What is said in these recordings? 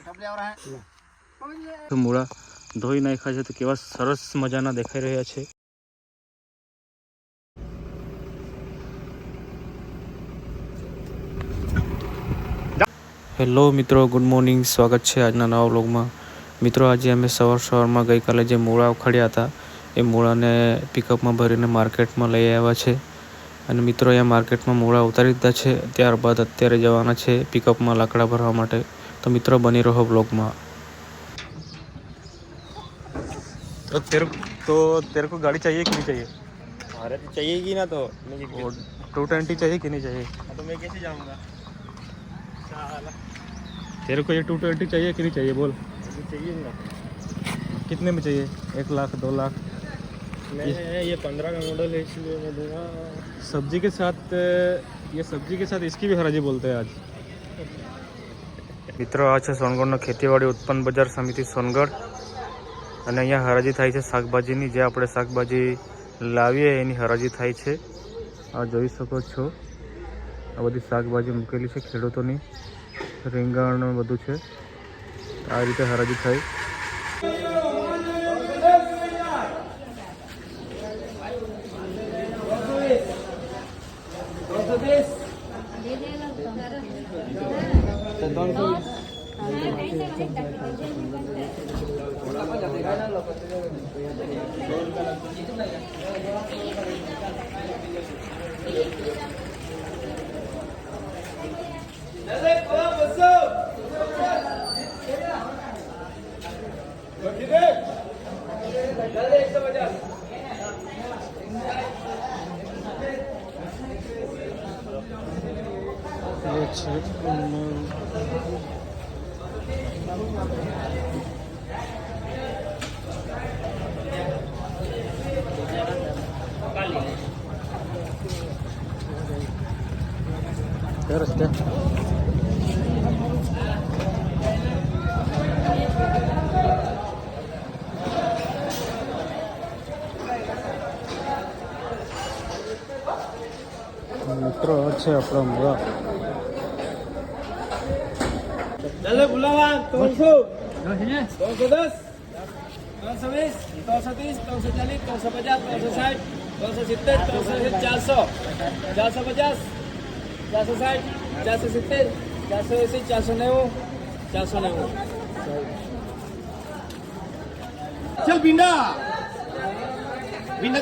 તો મૂળા ધોઈ નાખ્યા છે તો કેવા સરસ મજાના દેખાઈ રહ્યા છે. હેલો મિત્રો, ગુડ મોર્નિંગ. સ્વાગત છે આજના નવા વ્લોગમાં. મિત્રો, આજે અમે સવારમાં ગઈકાલે જે મૂળા ઉખાડ્યા હતા એ મૂળાને પિકઅપમાં ભરીને માર્કેટમાં લઈ આવ્યા છે. અને મિત્રો, અહીંયા માર્કેટમાં મૂળા ઉતારી દીધા છે. ત્યારબાદ અત્યારે જવાના છે પિકઅપમાં લાકડા ભરવા માટે. તો મિત્રો, બની રહો વ્લોગમાં. तो तेरे को गाड़ी चाहिए कि नहीं चाहिए? अरे तो चाहिए ना तो 220 चाहिए कि नहीं चाहिए? तो मैं कैसे जाऊंगा? तेरे को ये 220 चाहिए कि नहीं चाहिए बोल? चाहिए ना. कितने में चाहिए? 1 लाख 2 लाख? मैं ये 15 का मॉडल है इसलिए मैं दूंगा. सब्जी के साथ इसकी भी हराजी बोलते हैं आज. મિત્રો, આ છે સોનગઢનો ખેતીવાડી ઉત્પન્ન બજાર સમિતિ સોનગઢ. અને અહીંયા હરાજી થાય છે શાકભાજીની. જે આપણે શાકભાજી લાવીએ એની હરાજી થાય છે. આ જોઈ શકો છો, આ બધી શાકભાજી મૂકેલી છે ખેડૂતોની. રીંગણ બધું છે. આ રીતે હરાજી થાય. મિત્રો, છે આપણા મૂળા. चलो बुलावा 300 310 320 330 340 350 360 370 400 450 460 470 480 490 चल भिंडा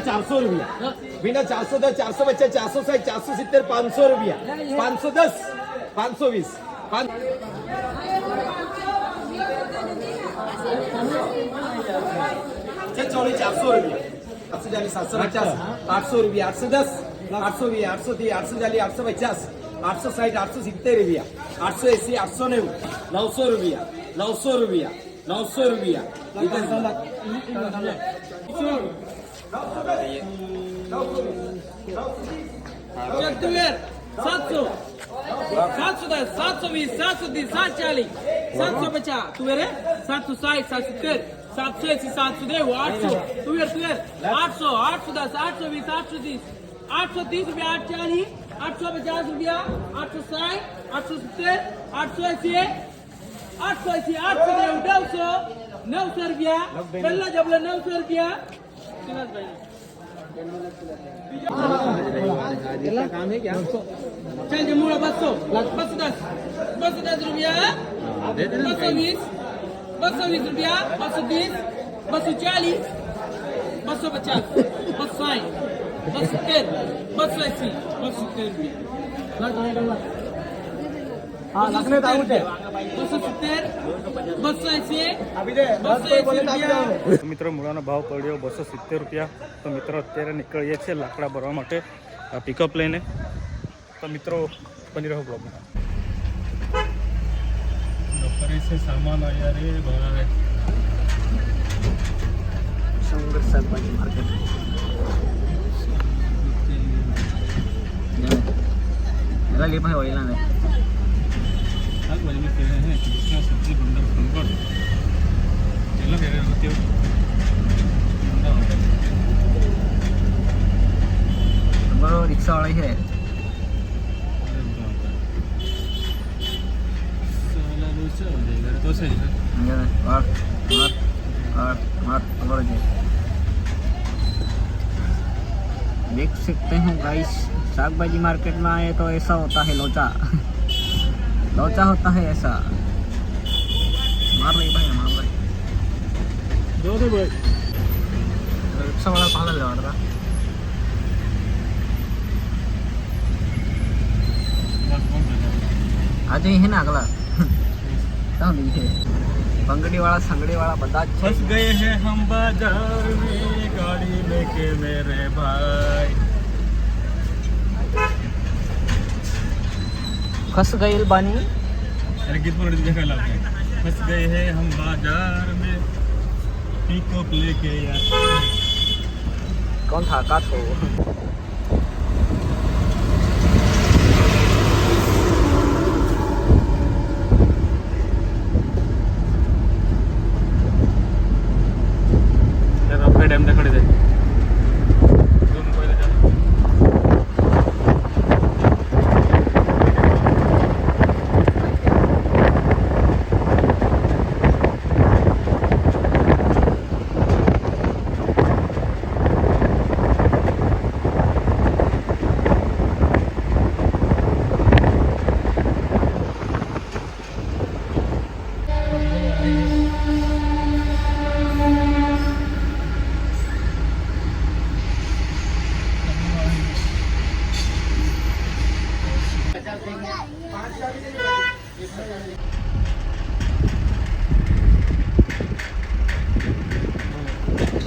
400 रुपया. भिंडा 410 450 460 470 500 रुपया. 510 520 चौड़ी 400 रुपया. 840 750 800 रुपया. 810 820 830 840 850 860 870 रुपया. 880 890 900 रुपया 900 रुपया 900 रुपया. चल तू यार 700 710 720 730 740 750 तू यार 760 770 780 790 800 तू यार 800 810 820 830 रुपया 840 850 रुपया 860 870 880 880 890 900 रुपया. पहला जब 900 रुपया. काम है क्या? चल जमुना 210 रुपया 220 रुपया 230 240 250 260 270 280 270 रुपया. हाँ लगने था मुझे 270 280 280 મિત્રો, મૂળાનો ભાવ પડ્યો 270 રૂપિયા. તો મિત્રો, અત્યારે નીકળીએ છીએ લાકડા ભરવા માટે પિકઅપ લઈને. તો મિત્રો, બની રહો બ્લોગમાં. ડોક્ટરે છે સામાન આયા રે ભરાવે संघर्ष शाकभाजी मार्केट मेरा लिए भाई ऑयल ना શાકભાજી में कह रहे हैं कृष्णा सब्जी भंडार सोनगढ़. चलो कह रहे होते हो हमारा रिक्शा वाला ही है. साला रुचा हो जाएगा. तो से देख सकते हैं गाइस, शाक भाजी मार्केट में आए तो ऐसा होता है लोचा। लोचा होता है ऐसा। मार रही भाई, मार रही दो दे भाई रिक्शा वाला पाला ले रहा आज ही है ना अगला कहाँ दिखे बंगड़ी वाला संगड़ी वाला बता फंस गए हैं हम बाजार में गाड़ी लेके मेरे भाई फंस गई बानी। अरे गीत पर देखा लग फंस गए हैं हम बाजार में पिकअप लेके यार कौन था का तो डैम खड़े थे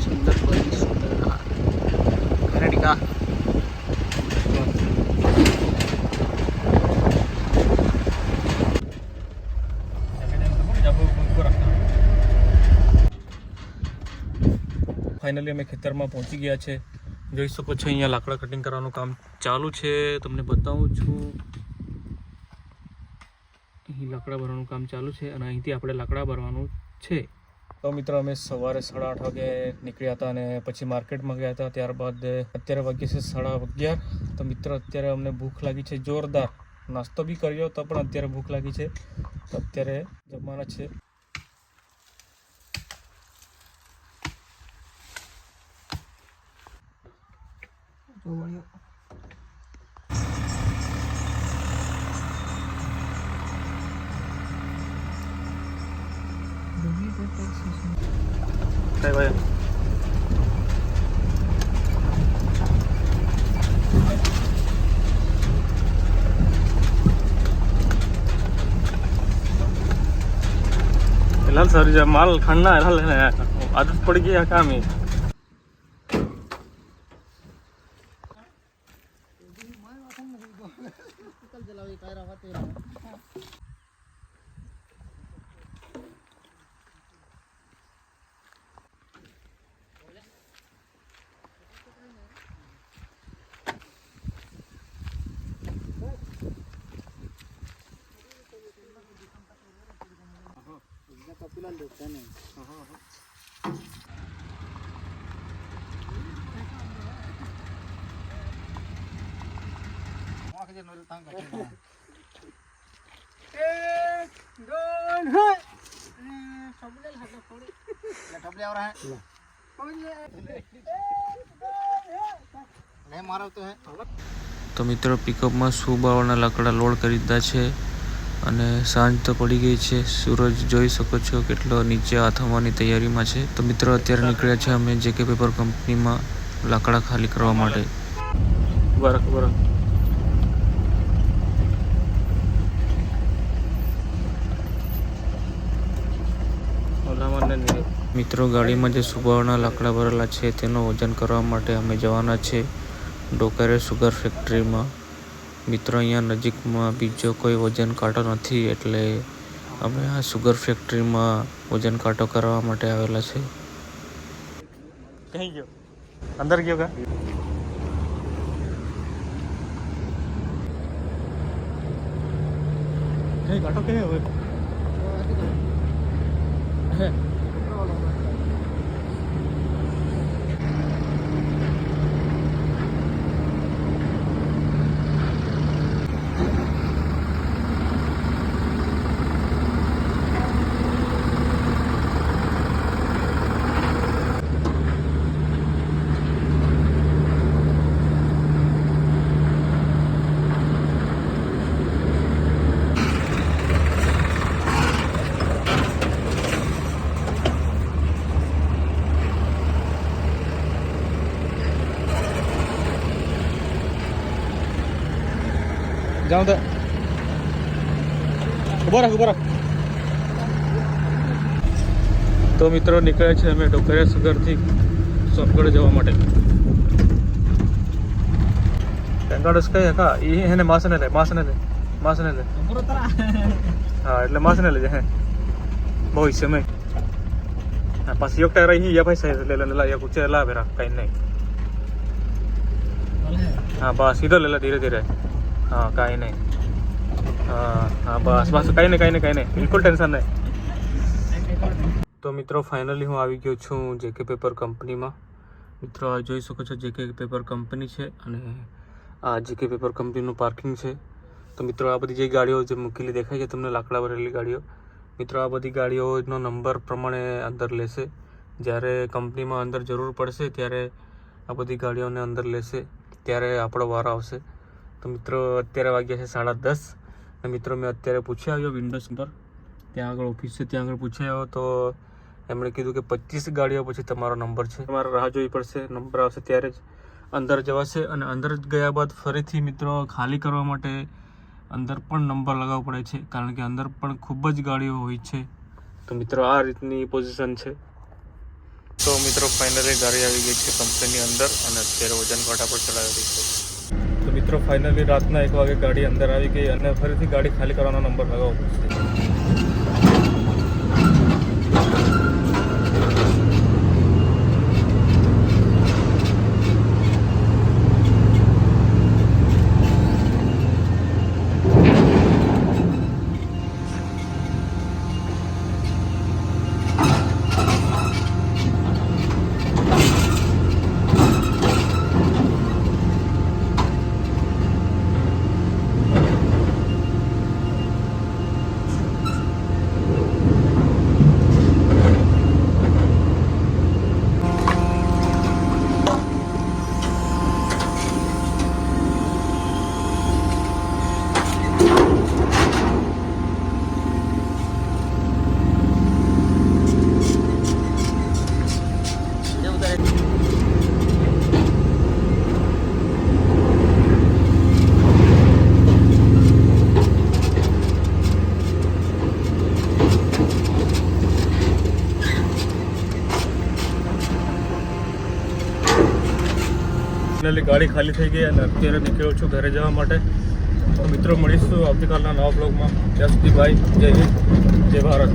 सुंदर बड़ी सुंदर कनाडिका ફાઇનલી અમે ખેતરમાં પહોંચી ગયા છે જોઈ શકો છો અહીંયા લાકડા કટિંગ કરવાનું કામ ચાલુ છે તમને બતાવું છું અહીં લાકડા ભરવાનું કામ ચાલુ છે અને અહીંથી આપણે લાકડા ભરવાનું છે તો મિત્રો અમે સવારે 8:30 વાગે નીકળ્યા હતા અને પછી માર્કેટમાં ગયા હતા ત્યારબાદ અત્યારે વાગ્યે છે 11:30 તો મિત્રો અત્યારે અમને ભૂખ લાગી છે જોરદાર નાસ્તો બી કર્યો તો પણ અત્યારે ભૂખ લાગી છે તો અત્યારે જમવાના છે काय भाई फिलहाल सर जब माल खड़ना है आदत पड़ गई है काम ही તો મિત્રો પિકઅપમાં સુબાવાના લાકડા લોડ કરી દીધા છે અને સાંજ તો પડી ગઈ છે સૂરજ જોઈ શકો છો કેટલો નીચે આથમવાની તૈયારીમાં છે તો મિત્રો અત્યારે નીકળ્યા છે અમે જેકે પેપર કંપનીમાં લાકડા ખાલી કરવા માટે બરાબર મિત્રો ગાડીમાં જે સુબાવાના લાકડા ભરેલા છે તેનું વજન કરવા માટે અમે જવાના છે ડોકારે સુગર ફેક્ટરીમાં મિત્રો અહીંયા નજીકમાં બીજો કોઈ વજન કાંટો નથી એટલે અમે આ સુગર ફેક્ટરીમાં વજન કાંટો કરવા માટે આવેલા છે કहीं ગયો અંદર ગયો કા કઈ કાંટો કે હવે જાઉં તો ઉભો રાખ. તો મિત્રો નીકળે છે અમે ઢોકરિયા સુગરથી સોનગઢ જવા માટે. ગંગાડસ કઈ કા એ એને માસને લે હા એટલે માસને લેજે હે બહુ સમય પાછી એક ટાયર અહીં યા ભાઈ સાહેબ લે યા કુછ લા બેરા કઈ નહીં હા બસ સીધો લે ધીરે ધીરે હા કાંઈ નહીં હા બસ કાંઈ નહીં બિલકુલ ટેન્શન નહીં. તો મિત્રો ફાઇનલી હું આવી ગયો છું જેકે પેપર કંપનીમાં. મિત્રો આ જોઈ શકો છો જેકે પેપર કંપની છે અને આ જેકે પેપર કંપનીનું પાર્કિંગ છે. તો મિત્રો આ બધી જે ગાડીઓ જે મૂકેલી દેખાય છે તમને લાકડા ભરેલી ગાડીઓ, મિત્રો આ બધી ગાડીઓનો નંબર પ્રમાણે અંદર લેશે. જ્યારે કંપનીમાં અંદર જરૂર પડશે ત્યારે આ બધી ગાડીઓને અંદર લેશે, ત્યારે આપણો વારો આવશે. તો મિત્રો અત્યારે વાગ્યા છે 10:30 અને મિત્રો મેં અત્યારે પૂછી આવ્યો વિન્ડોઝ પર, ત્યાં આગળ ઓફિસ છે ત્યાં આગળ પૂછી આવ્યો તો એમણે કીધું કે 25 ગાડીઓ પછી તમારો નંબર છે, તમારે રાહ જોવી પડશે, નંબર આવશે ત્યારે જ અંદર જવાશે. અને અંદર ગયા બાદ ફરીથી મિત્રો ખાલી કરવા માટે અંદર પણ નંબર લગાવવો પડે છે, કારણ કે અંદર પણ ખૂબ જ ગાડીઓ હોય છે. તો મિત્રો આ રીતની પોઝિશન છે. તો મિત્રો ફાઇનલી ગાડી આવી ગઈ છે કંપનીની અંદર અને અત્યારે વજન કાંટા પર ચડાવી રહી છે. તો મિત્રો ફાઇનલી રાતના 1 વાગે ગાડી અંદર આવી ગઈ અને ફરીથી ગાડી ખાલી કરવાનો નંબર લગાવવો પડશે. ફાઇનલી ગાડી ખાલી થઈ ગઈ અને અત્યારે નીકળ્યો છું ઘરે જવા માટે. તો મિત્રો મળીશું આવતીકાલના નવા બ્લોગમાં. ત્યાં સુધી બાય, જય હિન્દ, જય ભારત.